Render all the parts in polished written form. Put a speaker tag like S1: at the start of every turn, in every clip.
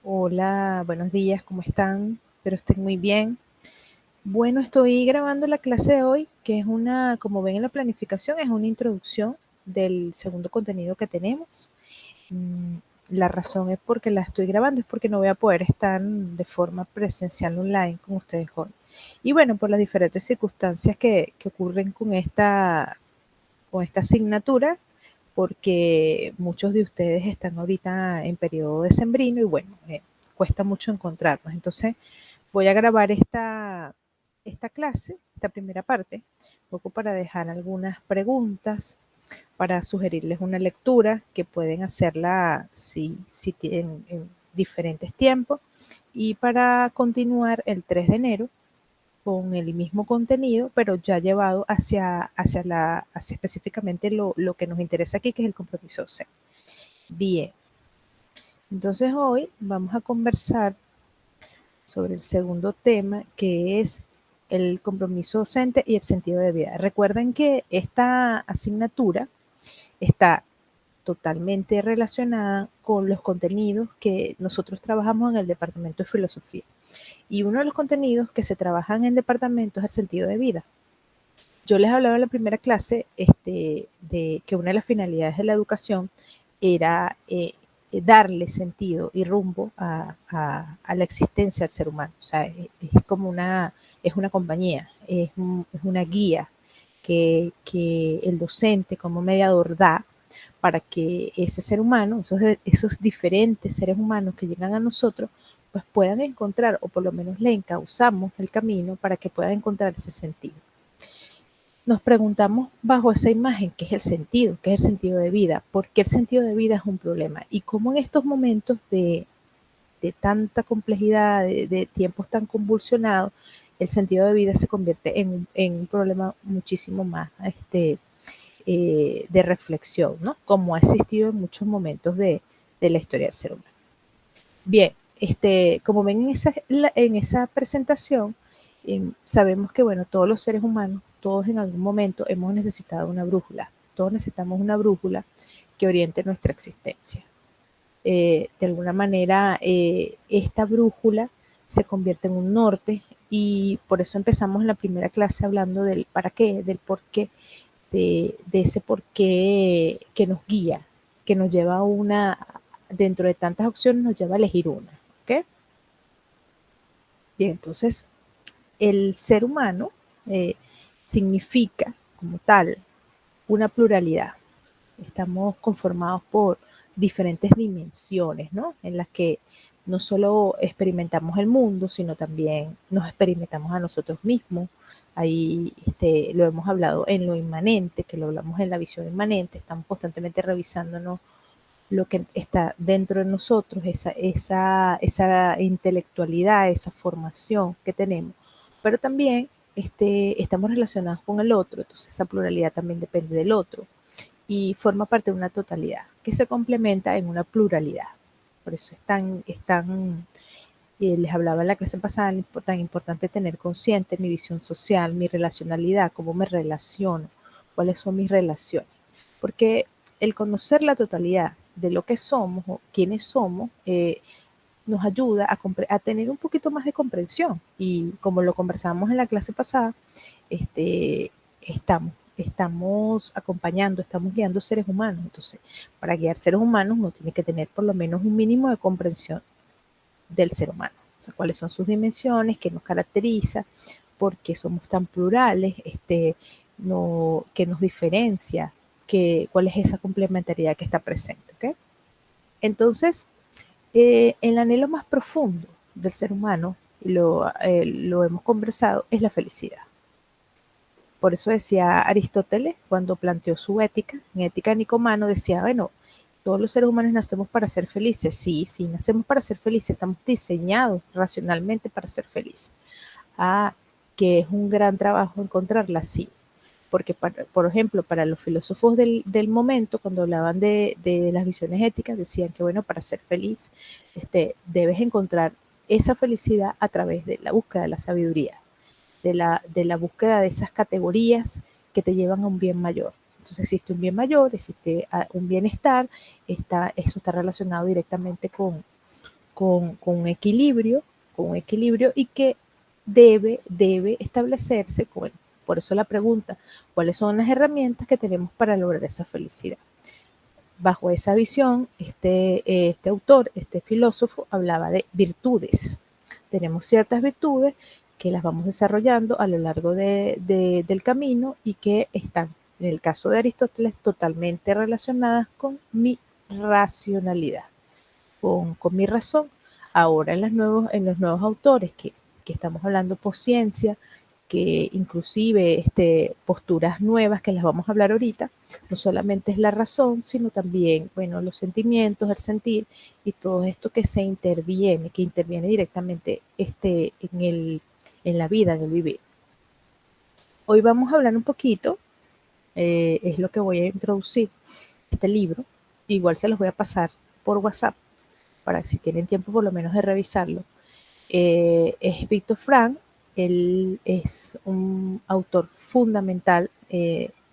S1: Hola, buenos días, ¿cómo están? Espero estén muy bien. Bueno, estoy grabando la clase de hoy, que es como ven en la planificación, es una introducción del segundo contenido que tenemos. Mm, La razón es porque la estoy grabando, es porque no voy a poder estar de forma presencial online con ustedes hoy. Y bueno, por las diferentes circunstancias que ocurren con esta asignatura, porque muchos de ustedes están ahorita en periodo decembrino y bueno, cuesta mucho encontrarnos. Entonces voy a grabar esta clase, esta primera parte, un poco para dejar algunas preguntas, para sugerirles una lectura que pueden hacerla si tienen en diferentes tiempos y para continuar el 3 de enero con el mismo contenido, pero ya llevado hacia específicamente lo que nos interesa aquí, que es el compromiso docente. Bien, entonces hoy vamos a conversar sobre el segundo tema, que es el compromiso docente y el sentido de vida. Recuerden que esta asignatura está totalmente relacionada con los contenidos que nosotros trabajamos en el departamento de filosofía. Y uno de los contenidos que se trabajan en el departamento es el sentido de vida. Yo les hablaba en la primera clase de que una de las finalidades de la educación era darle sentido y rumbo a la existencia del ser humano. O sea, es una compañía, es una guía que el docente como mediador da para que ese ser humano, esos diferentes seres humanos que llegan a nosotros, pues puedan encontrar, o por lo menos le encauzamos el camino para que puedan encontrar ese sentido. Nos preguntamos bajo esa imagen qué es el sentido, qué es el sentido de vida, por qué el sentido de vida es un problema y cómo en estos momentos de tanta complejidad, de tiempos tan convulsionados, el sentido de vida se convierte en un problema muchísimo más de reflexión, ¿no? Como ha existido en muchos momentos de la historia del ser humano. Bien, como ven en esa presentación, sabemos que, bueno, todos los seres humanos, todos en algún momento hemos necesitado una brújula. Todos necesitamos una brújula que oriente nuestra existencia. De alguna manera, esta brújula se convierte en un norte y por eso empezamos en la primera clase hablando del para qué, del por qué, de ese por qué que nos guía, que nos lleva a dentro de tantas opciones, nos lleva a elegir una. ¿Ok? Bien, entonces el ser humano eh, significa como tal una pluralidad. Estamos conformados por diferentes dimensiones, ¿no? En las que no solo experimentamos el mundo, sino también nos experimentamos a nosotros mismos. Ahí lo hemos hablado en lo inmanente, que lo hablamos en la visión inmanente, estamos constantemente revisándonos lo que está dentro de nosotros, esa intelectualidad, esa formación que tenemos, pero también estamos relacionados con el otro, entonces esa pluralidad también depende del otro y forma parte de una totalidad que se complementa en una pluralidad. Por eso les hablaba en la clase pasada, tan importante tener consciente mi visión social, mi relacionalidad, cómo me relaciono, cuáles son mis relaciones. Porque el conocer la totalidad de lo que somos o quiénes somos, nos ayuda a tener un poquito más de comprensión. Y como lo conversábamos en la clase pasada, estamos acompañando, estamos guiando seres humanos. Entonces, para guiar seres humanos uno tiene que tener por lo menos un mínimo de comprensión del ser humano. O sea, cuáles son sus dimensiones, qué nos caracteriza, por qué somos tan plurales, qué nos diferencia, cuál es esa complementariedad que está presente. ¿Okay? Entonces, el anhelo más profundo del ser humano, y lo hemos conversado, es la felicidad. Por eso decía Aristóteles, cuando planteó su ética, en Ética de Nicomano, decía, bueno, todos los seres humanos nacemos para ser felices. Sí, sí, nacemos para ser felices, estamos diseñados racionalmente para ser felices. Ah, que es un gran trabajo encontrarla, sí. Porque, por ejemplo, para los filósofos del momento, cuando hablaban de las visiones éticas, decían que, bueno, para ser feliz, debes encontrar esa felicidad a través de la búsqueda de la sabiduría, de la búsqueda de esas categorías que te llevan a un bien mayor. Entonces existe un bien mayor, existe un bienestar, eso está relacionado directamente con un equilibrio y que debe establecerse, por eso la pregunta, ¿cuáles son las herramientas que tenemos para lograr esa felicidad? Bajo esa visión, este autor, este filósofo, hablaba de virtudes. Tenemos ciertas virtudes que las vamos desarrollando a lo largo del camino y que están, en el caso de Aristóteles, totalmente relacionadas con mi racionalidad, con mi razón. Ahora en los nuevos autores que estamos hablando por ciencia, que inclusive posturas nuevas que las vamos a hablar ahorita, no solamente es la razón, sino también, bueno, los sentimientos, el sentir y todo esto que que interviene directamente en la vida, en el vivir. Hoy vamos a hablar un poquito, es lo que voy a introducir, este libro, igual se los voy a pasar por WhatsApp, para que si tienen tiempo por lo menos de revisarlo. Es Víctor Frank. Él es un autor fundamental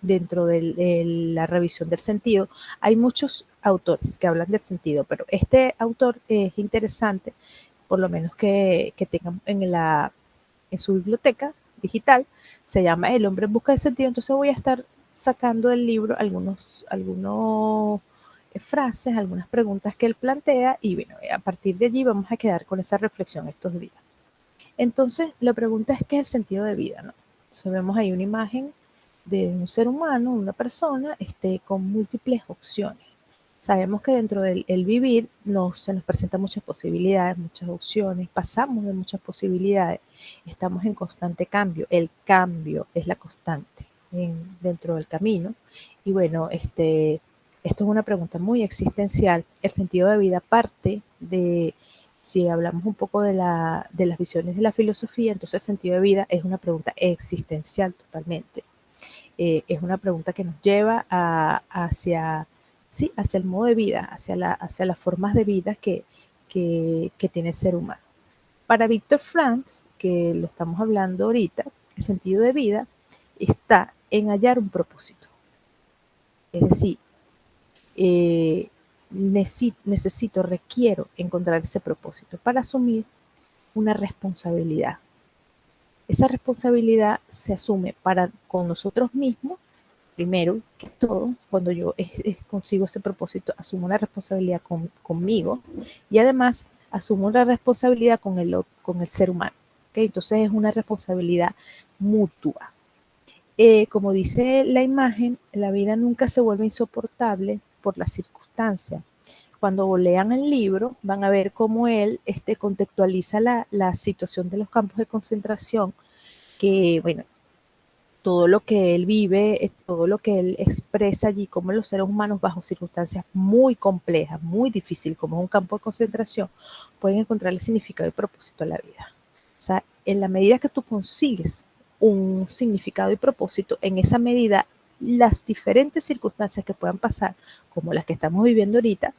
S1: dentro de la revisión del sentido. Hay muchos autores que hablan del sentido, pero este autor es interesante, por lo menos que tengan en su biblioteca digital. Se llama El hombre en busca de sentido. Entonces voy a estar sacando del libro algunos frases, algunas preguntas que él plantea y bueno, a partir de allí vamos a quedar con esa reflexión estos días. Entonces, la pregunta es qué es el sentido de vida, ¿no? Entonces, vemos ahí una imagen de un ser humano, una persona, con múltiples opciones. Sabemos que dentro del vivir se nos presentan muchas posibilidades, muchas opciones, pasamos de muchas posibilidades, estamos en constante cambio. El cambio es la constante dentro del camino. Y bueno, esto es una pregunta muy existencial. El sentido de vida parte de, si hablamos un poco de las visiones de la filosofía, entonces el sentido de vida es una pregunta existencial totalmente. Es una pregunta que nos lleva hacia el modo de vida, hacia las formas de vida que tiene el ser humano. Para Víctor Frank, que lo estamos hablando ahorita, el sentido de vida está en hallar un propósito. Es decir, requiero encontrar ese propósito para asumir una responsabilidad. Esa responsabilidad se asume con nosotros mismos. Primero que todo, cuando yo consigo ese propósito, asumo una responsabilidad conmigo y además asumo una responsabilidad con el ser humano. ¿Okay? Entonces es una responsabilidad mutua. Como dice la imagen, la vida nunca se vuelve insoportable por las circunstancias. Cuando lean el libro, van a ver cómo él contextualiza la situación de los campos de concentración, que, bueno, todo lo que él vive, todo lo que él expresa allí, como los seres humanos bajo circunstancias muy complejas, muy difíciles, como es un campo de concentración, pueden encontrar el significado y propósito a la vida. O sea, en la medida que tú consigues un significado y propósito, en esa medida las diferentes circunstancias que puedan pasar, como las que estamos viviendo ahorita,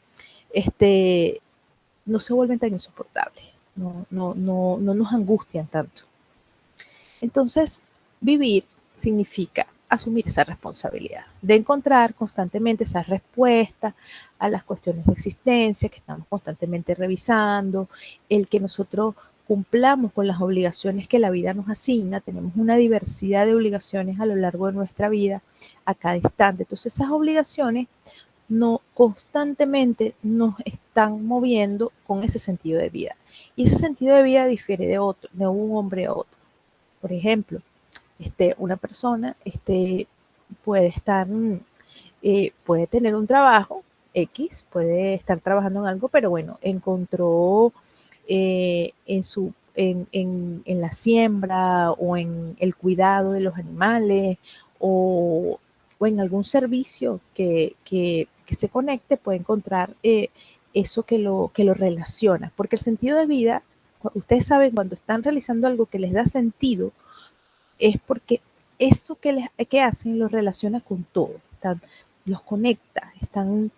S1: no se vuelven tan insoportables, no nos angustian tanto. Entonces, vivir significa asumir esa responsabilidad de encontrar constantemente esas respuestas a las cuestiones de existencia que estamos constantemente revisando, el que nosotros cumplamos con las obligaciones que la vida nos asigna. Tenemos una diversidad de obligaciones a lo largo de nuestra vida, a cada instante. Entonces esas obligaciones constantemente nos están moviendo con ese sentido de vida. Y ese sentido de vida difiere de un hombre a otro. Por ejemplo, una persona puede puede tener un trabajo X, puede estar trabajando en algo, pero bueno, encontró en la siembra o en el cuidado de los animales o en algún servicio que se conecte, puede encontrar eso que lo relaciona. Porque el sentido de vida, ustedes saben, cuando están realizando algo que les da sentido, es porque eso que hacen los relaciona con todo, los conecta, están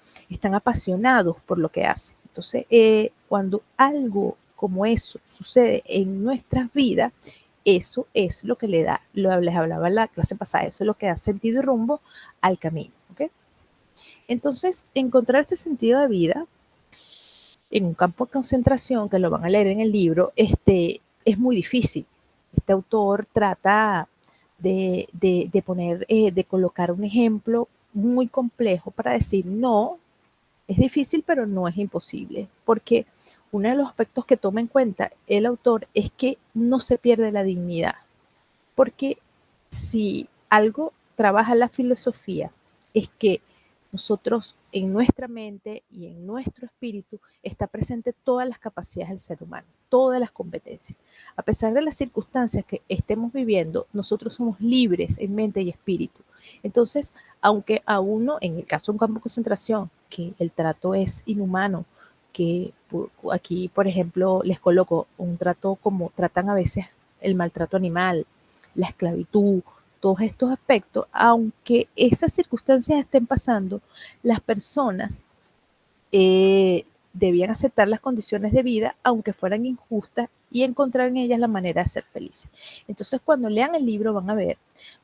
S1: apasionados por lo que hacen. Entonces, cuando algo como eso sucede en nuestras vidas, eso es lo que les hablaba en la clase pasada, eso es lo que da sentido y rumbo al camino. ¿Okay? Entonces, encontrar ese sentido de vida en un campo de concentración, que lo van a leer en el libro, es muy difícil. Este autor trata de poner, de colocar un ejemplo muy complejo para decir, no, es difícil, pero no es imposible, porque uno de los aspectos que toma en cuenta el autor es que no se pierde la dignidad, porque si algo trabaja la filosofía es que nosotros en nuestra mente y en nuestro espíritu está presente todas las capacidades del ser humano, todas las competencias. A pesar de las circunstancias que estemos viviendo, nosotros somos libres en mente y espíritu. Entonces, aunque a uno, en el caso de un campo de concentración, que el trato es inhumano, que aquí, por ejemplo, les coloco un trato como tratan a veces el maltrato animal, la esclavitud, todos estos aspectos, aunque esas circunstancias estén pasando, las personas debían aceptar las condiciones de vida, aunque fueran injustas, y encontrar en ellas la manera de ser felices. Entonces, cuando lean el libro van a ver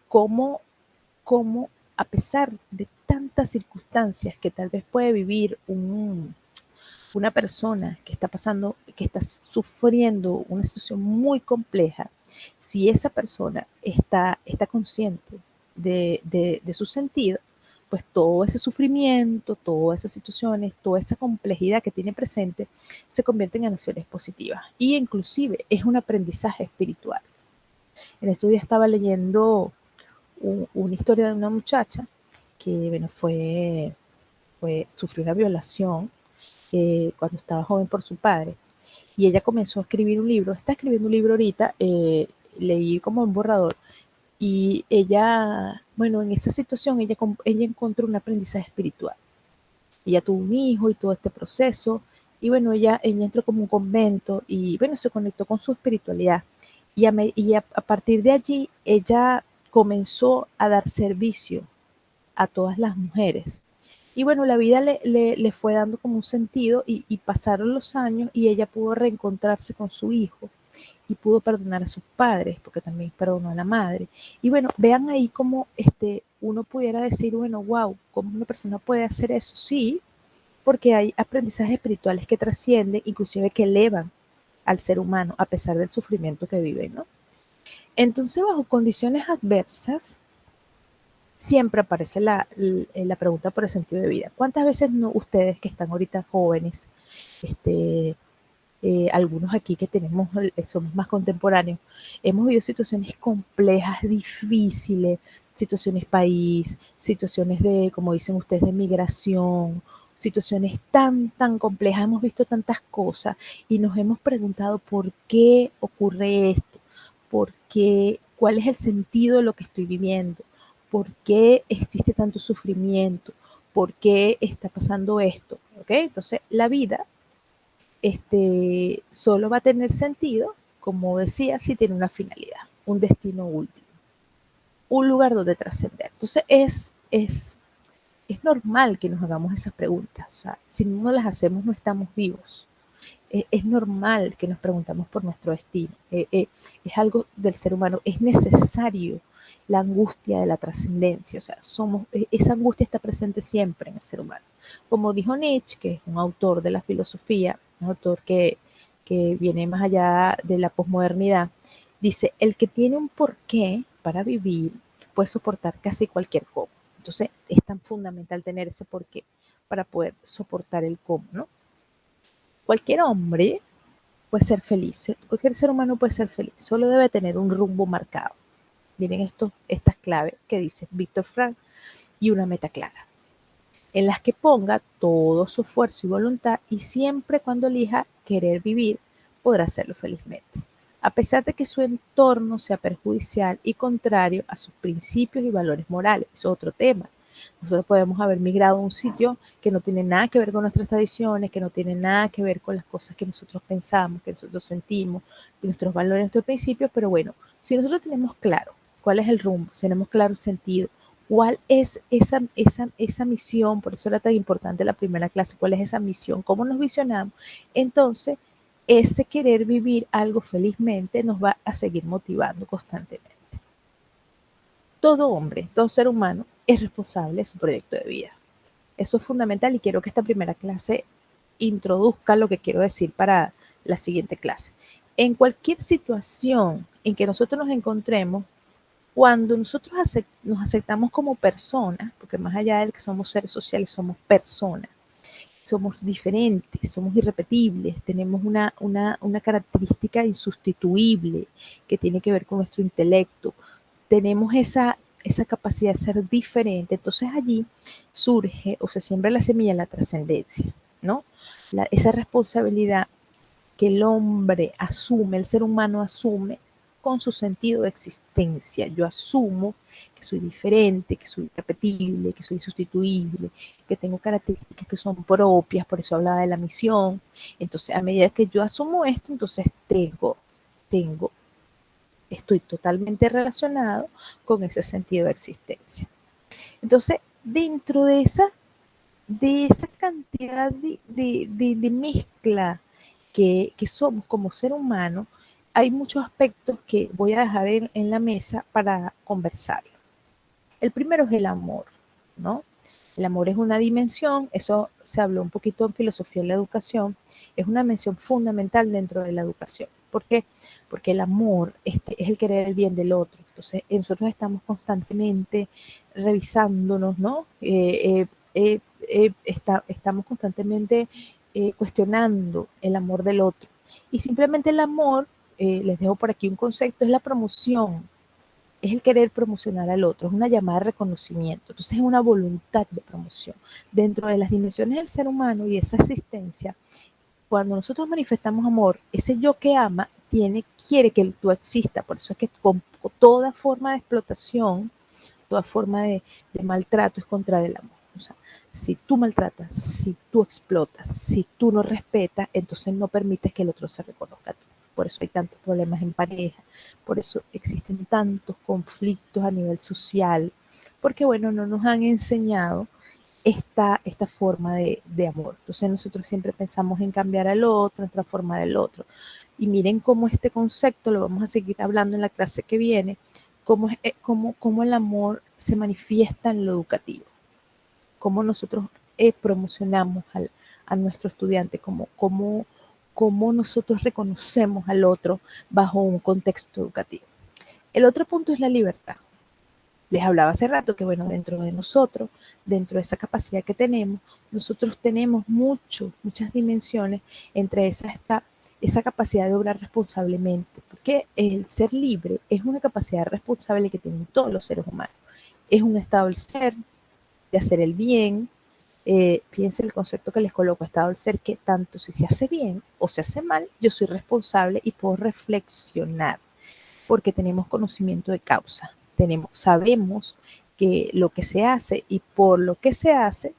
S1: cómo, cómo a pesar de tantas circunstancias que tal vez puede vivir una persona que está pasando, que está sufriendo una situación muy compleja, si esa persona está consciente de su sentido, pues todo ese sufrimiento, todas esas situaciones, toda esa complejidad que tiene presente, se convierte en emociones positivas. Y inclusive es un aprendizaje espiritual. En estos días estaba leyendo una historia de una muchacha que bueno, sufrió una violación cuando estaba joven por su padre. Y ella comenzó a escribir un libro, está escribiendo un libro ahorita, leí como un borrador, y ella, bueno, en esa situación ella encontró un aprendizaje espiritual. Ella tuvo un hijo y todo este proceso, y bueno, ella entró como un convento y bueno, se conectó con su espiritualidad. Y a partir de allí, ella comenzó a dar servicio a todas las mujeres. Y bueno, la vida le fue dando como un sentido y pasaron los años y ella pudo reencontrarse con su hijo y pudo perdonar a sus padres, porque también perdonó a la madre. Y bueno, vean ahí cómo uno pudiera decir, bueno, wow, ¿cómo una persona puede hacer eso? Sí, porque hay aprendizajes espirituales que trascienden, inclusive que elevan al ser humano a pesar del sufrimiento que vive, ¿no? Entonces, bajo condiciones adversas, siempre aparece la pregunta por el sentido de vida. ¿Cuántas veces no, ustedes que están ahorita jóvenes, este, algunos aquí que tenemos, somos más contemporáneos, hemos vivido situaciones complejas, difíciles, situaciones país, situaciones de, como dicen ustedes, de migración, situaciones tan complejas, hemos visto tantas cosas y nos hemos preguntado por qué ocurre esto, por qué, cuál es el sentido de lo que estoy viviendo, por qué existe tanto sufrimiento, por qué está pasando esto, ¿ok? Entonces, la vida solo va a tener sentido, como decía, si tiene una finalidad, un destino último, un lugar donde trascender. Entonces es normal que nos hagamos esas preguntas. O sea, si no las hacemos no estamos vivos. Es normal que nos preguntamos por nuestro destino. Es algo del ser humano. Es necesario la angustia de la trascendencia. O sea, esa angustia está presente siempre en el ser humano. Como dijo Nietzsche, que es un autor de la filosofía, un autor que viene más allá de la posmodernidad, dice, el que tiene un porqué para vivir puede soportar casi cualquier cómo. Entonces, es tan fundamental tener ese porqué para poder soportar el cómo, ¿no? Cualquier hombre puede ser feliz, cualquier ser humano puede ser feliz, solo debe tener un rumbo marcado. Miren estas claves que dice Víctor Frank y una meta clara, en las que ponga todo su esfuerzo y voluntad y siempre cuando elija querer vivir, podrá hacerlo felizmente. A pesar de que su entorno sea perjudicial y contrario a sus principios y valores morales, es otro tema. Nosotros podemos haber migrado a un sitio que no tiene nada que ver con nuestras tradiciones, que no tiene nada que ver con las cosas que nosotros pensamos, que nosotros sentimos, nuestros valores, nuestros principios, pero bueno, si nosotros tenemos claro cuál es el rumbo, si tenemos claro el sentido, cuál es esa misión, por eso era tan importante la primera clase, cuál es esa misión, cómo nos visionamos, entonces ese querer vivir algo felizmente nos va a seguir motivando constantemente. Todo hombre, todo ser humano es responsable de su proyecto de vida. Eso es fundamental y quiero que esta primera clase introduzca lo que quiero decir para la siguiente clase. En cualquier situación en que nosotros nos encontremos, cuando nosotros nos aceptamos como personas, porque más allá de que somos seres sociales, somos personas, somos diferentes, somos irrepetibles, tenemos una característica insustituible que tiene que ver con nuestro intelecto, tenemos esa capacidad de ser diferente, entonces allí surge o se siembra la semilla de la trascendencia, ¿no? Esa responsabilidad que el hombre asume, el ser humano asume con su sentido de existencia. Yo asumo que soy diferente, que soy irrepetible, que soy insustituible, que tengo características que son propias, por eso hablaba de la misión. Entonces, a medida que yo asumo esto, entonces estoy totalmente relacionado con ese sentido de existencia. Entonces, dentro de esa cantidad de mezcla que somos como ser humano, hay muchos aspectos que voy a dejar en la mesa para conversar. El primero es el amor, ¿no? El amor es una dimensión, eso se habló un poquito en filosofía de la educación, es una dimensión fundamental dentro de la educación. ¿Por qué? Porque el amor es el querer el bien del otro. Entonces, nosotros estamos constantemente revisándonos, ¿no? Estamos constantemente cuestionando el amor del otro. Y simplemente el amor, les dejo por aquí un concepto, es la promoción, es el querer promocionar al otro, es una llamada de reconocimiento, entonces es una voluntad de promoción. Dentro de las dimensiones del ser humano y esa existencia, cuando nosotros manifestamos amor, ese yo que ama quiere que tú existas, por eso es que con toda forma de explotación, toda forma de maltrato es contra el amor. O sea, si tú maltratas, si tú explotas, si tú no respetas, entonces no permites que el otro se reconozca. Por eso hay tantos problemas en pareja, por eso existen tantos conflictos a nivel social, porque bueno, no nos han enseñado esta forma de amor. Entonces nosotros siempre pensamos en cambiar al otro, en transformar al otro. Y miren cómo este concepto, lo vamos a seguir hablando en la clase que viene, cómo el amor se manifiesta en lo educativo, cómo nosotros promocionamos a nuestro estudiante, cómo nosotros reconocemos al otro bajo un contexto educativo. El otro punto es la libertad. Les hablaba hace rato que, bueno, dentro de nosotros, dentro de esa capacidad que tenemos, nosotros tenemos muchas dimensiones, entre esas está esa capacidad de obrar responsablemente, porque el ser libre es una capacidad responsable que tienen todos los seres humanos. Es un estado del ser, de hacer el bien. Fíjense el concepto que les coloco, estado del ser, que tanto si se hace bien o se hace mal, yo soy responsable y puedo reflexionar, porque tenemos conocimiento de causa. Sabemos que lo que se hace y por lo que se hace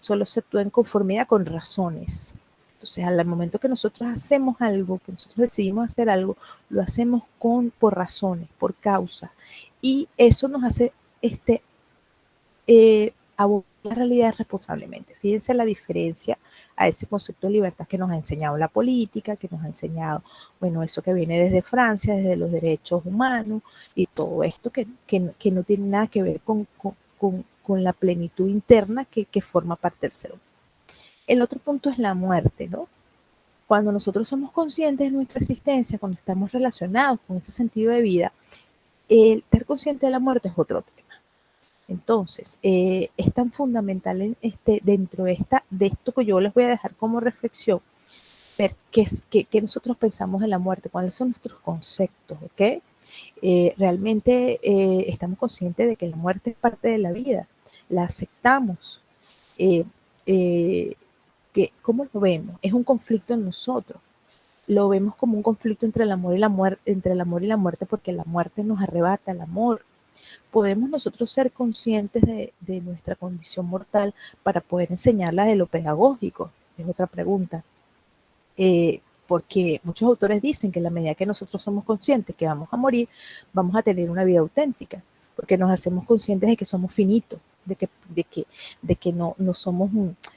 S1: solo se actúa en conformidad con razones. Entonces, al momento que nosotros hacemos algo, que nosotros decidimos hacer algo, lo hacemos por razones, por causa. Y eso nos hace abordar la realidad responsablemente. Fíjense la diferencia a ese concepto de libertad que nos ha enseñado la política, que nos ha enseñado, bueno, eso que viene desde Francia, desde los derechos humanos y todo esto que no tiene nada que ver con la plenitud interna que forma parte del ser humano. El otro punto es la muerte, ¿no? Cuando nosotros somos conscientes de nuestra existencia, cuando estamos relacionados con ese sentido de vida, el estar consciente de la muerte es otro tema. Entonces, es tan fundamental dentro de esto que yo les voy a dejar como reflexión, ver qué nosotros pensamos en la muerte, cuáles son nuestros conceptos, ¿ok? Realmente estamos conscientes de que la muerte es parte de la vida, la aceptamos. Eh, eh, ¿Cómo lo vemos? Es un conflicto en nosotros. Lo vemos como un conflicto entre el amor y la muerte, porque la muerte nos arrebata el amor. ¿Podemos nosotros ser conscientes de nuestra condición mortal para poder enseñarla de lo pedagógico? Es otra pregunta. Porque muchos autores dicen que en la medida que nosotros somos conscientes que vamos a morir, vamos a tener una vida auténtica, porque nos hacemos conscientes de que somos finitos, de que no somos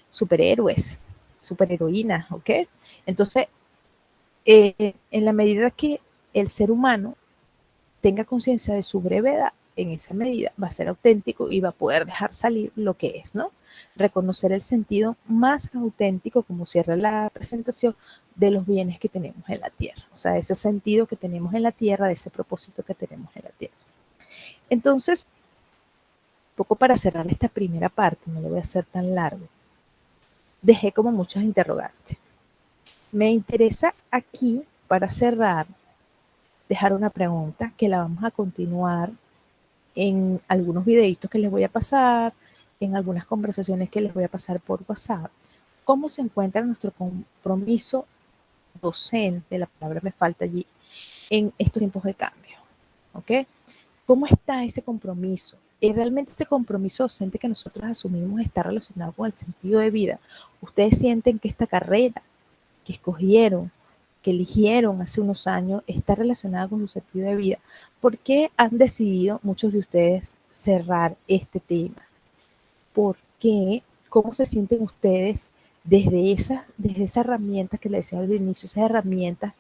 S1: superhéroes, superheroínas, ¿ok? Entonces, en la medida que el ser humano tenga conciencia de su brevedad, en esa medida va a ser auténtico y va a poder dejar salir lo que es, ¿no? reconocer el sentido más auténtico, como cierra la presentación, de los bienes que tenemos en la tierra. O sea, ese sentido que tenemos en la tierra, de ese propósito que tenemos en la tierra. Entonces, poco para cerrar esta primera parte, no lo voy a hacer tan largo, dejé como muchas interrogantes. Me interesa aquí, para cerrar, dejar una pregunta que la vamos a continuar en algunos videitos que les voy a pasar, en algunas conversaciones que les voy a pasar por WhatsApp. ¿Cómo se encuentra nuestro compromiso docente? La palabra me falta allí, en estos tiempos de cambio. ¿Ok? ¿Cómo está ese compromiso? ¿Es realmente ese compromiso docente que nosotros asumimos está relacionado con el sentido de vida? ¿Ustedes sienten que esta carrera que escogieron, que eligieron hace unos años, está relacionada con su sentido de vida? ¿Por qué han decidido muchos de ustedes cerrar este tema? ¿Por qué? ¿Cómo se sienten ustedes desde esas herramientas que les decía al inicio, esas herramientas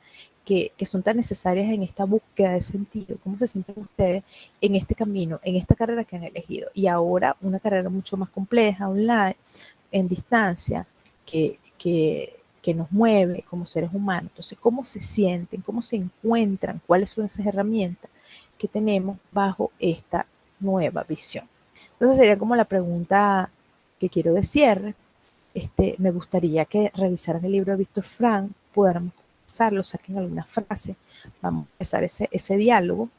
S1: que son tan necesarias en esta búsqueda de sentido? ¿Cómo se sienten ustedes en este camino, en esta carrera que han elegido? Y ahora una carrera mucho más compleja, online, en distancia, que nos mueve como seres humanos. Entonces, ¿cómo se sienten? ¿Cómo se encuentran? ¿Cuáles son esas herramientas que tenemos bajo esta nueva visión? Entonces sería como la pregunta que quiero de cierre. Me gustaría que revisaran el libro de Víctor Frank, pudiéramos conversarlo, saquen alguna frase, vamos a empezar ese diálogo.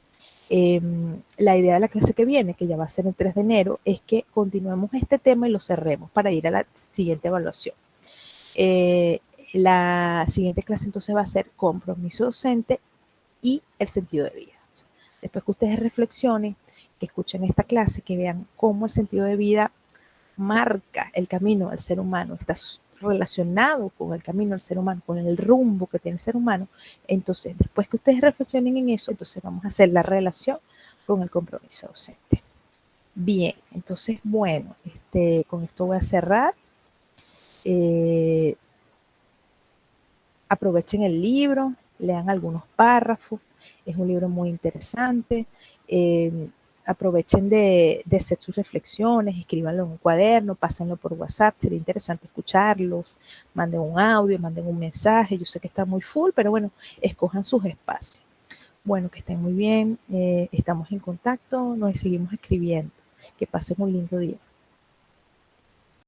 S1: La idea de la clase que viene, que ya va a ser el 3 de enero, es que continuemos este tema y lo cerremos para ir a la siguiente evaluación. La siguiente clase entonces va a ser compromiso docente y el sentido de vida. O sea, después que ustedes reflexionen, que escuchen esta clase, que vean cómo el sentido de vida marca el camino del ser humano, está relacionado con el camino del ser humano, con el rumbo que tiene el ser humano. Entonces, después que ustedes reflexionen en eso, entonces vamos a hacer la relación con el compromiso docente. Bien, entonces, bueno, con esto voy a cerrar. Aprovechen el libro, lean algunos párrafos, es un libro muy interesante. Aprovechen de hacer sus reflexiones, escríbanlo en un cuaderno, pásenlo por WhatsApp, sería interesante escucharlos, manden un audio, manden un mensaje, yo sé que está muy full, pero bueno, escojan sus espacios. Bueno, que estén muy bien, estamos en contacto, nos seguimos escribiendo, que pasen un lindo día.